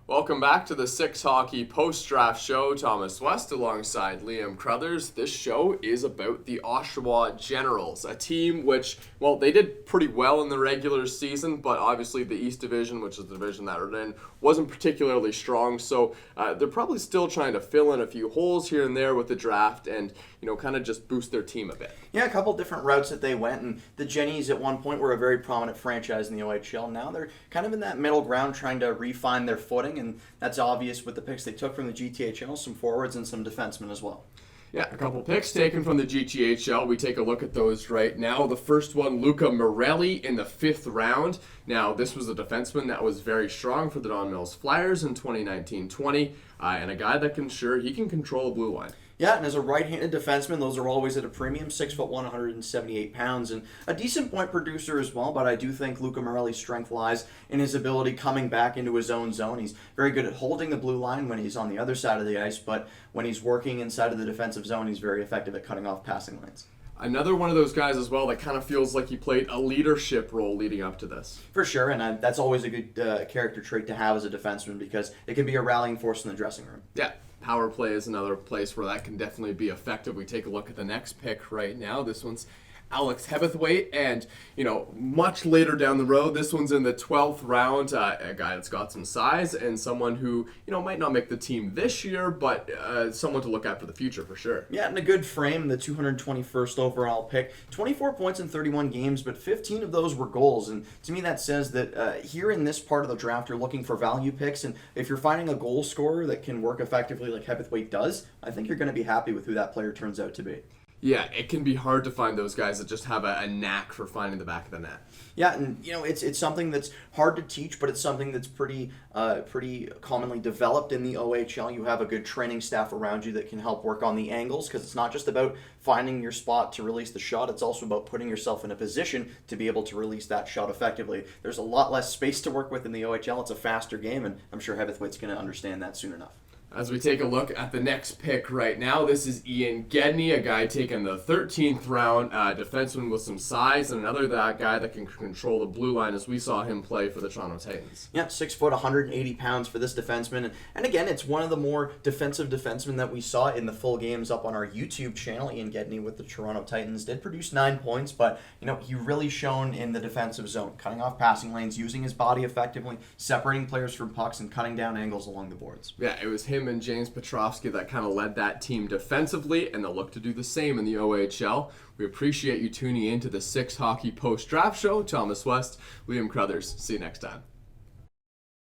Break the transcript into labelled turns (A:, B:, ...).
A: Welcome back to the Six Hockey Post-Draft Show. Thomas West alongside Liam Crothers. This show is about the Oshawa Generals, a team which, well, they did pretty well in the regular season, but obviously the East Division, which is the division that we're in, wasn't particularly strong. So they're probably still trying to fill in a few holes here and there with the draft and, kind of just boost their team a bit.
B: Yeah, a couple different routes that they went, and the Jennies at one point were a very prominent franchise in the OHL. Now they're kind of in that middle ground trying to refine their footing, and that's obvious with the picks they took from the GTHL, some forwards and some defensemen as well.
A: Yeah, a couple picks taken from the GTHL. We take a look at those right now. The first one, Luca Morelli in the 5th round. Now, this was a defenseman that was very strong for the Don Mills Flyers in 2019-20, and a guy that he can control a blue line.
B: Yeah, and as a right-handed defenseman, those are always at a premium, 6'1", 178 pounds, and a decent point producer as well, but I do think Luca Morelli's strength lies in his ability coming back into his own zone. He's very good at holding the blue line when he's on the other side of the ice, but when he's working inside of the defensive zone, he's very effective at cutting off passing lanes.
A: Another one of those guys as well that kind of feels like he played a leadership role leading up to this.
B: For sure, and that's always a good character trait to have as a defenseman because it can be a rallying force in the dressing room.
A: Yeah. Power play is another place where that can definitely be effective. We take a look at the next pick right now. This one's Alex Hebethwaite, and much later down the road, this one's in the 12th round. A guy that's got some size and someone who might not make the team this year, but someone to look at for the future for sure.
B: Yeah, in a good frame, the 221st overall pick, 24 points in 31 games, but 15 of those were goals. And to me, that says that here in this part of the draft, you're looking for value picks, and if you're finding a goal scorer that can work effectively like Hebethwaite does, I think you're going to be happy with who that player turns out to be.
A: Yeah, it can be hard to find those guys that just have a knack for finding the back of the net.
B: Yeah, and it's something that's hard to teach, but it's something that's pretty commonly developed in the OHL. You have a good training staff around you that can help work on the angles, because it's not just about finding your spot to release the shot. It's also about putting yourself in a position to be able to release that shot effectively. There's a lot less space to work with in the OHL. It's a faster game, and I'm sure Hebethwaite's going to understand that soon enough.
A: As we take a look at the next pick right now, this is Gedney, a guy taken the 13th round, defenseman with some size, and another guy that can control the blue line as we saw him play for the Toronto Titans.
B: Yeah, 6', 180 pounds for this defenseman. And again, it's one of the more defensive defensemen that we saw in the full games up on our YouTube channel. Ian Gedney with the Toronto Titans did produce 9 points, but he really shone in the defensive zone, cutting off passing lanes, using his body effectively, separating players from pucks, and cutting down angles along the boards.
A: Yeah, it was him and James Petrovsky that kind of led that team defensively, and they'll look to do the same in the OHL. We appreciate you tuning in to the Six Hockey Post-Draft Show. Thomas West, Liam Crothers. See you next time.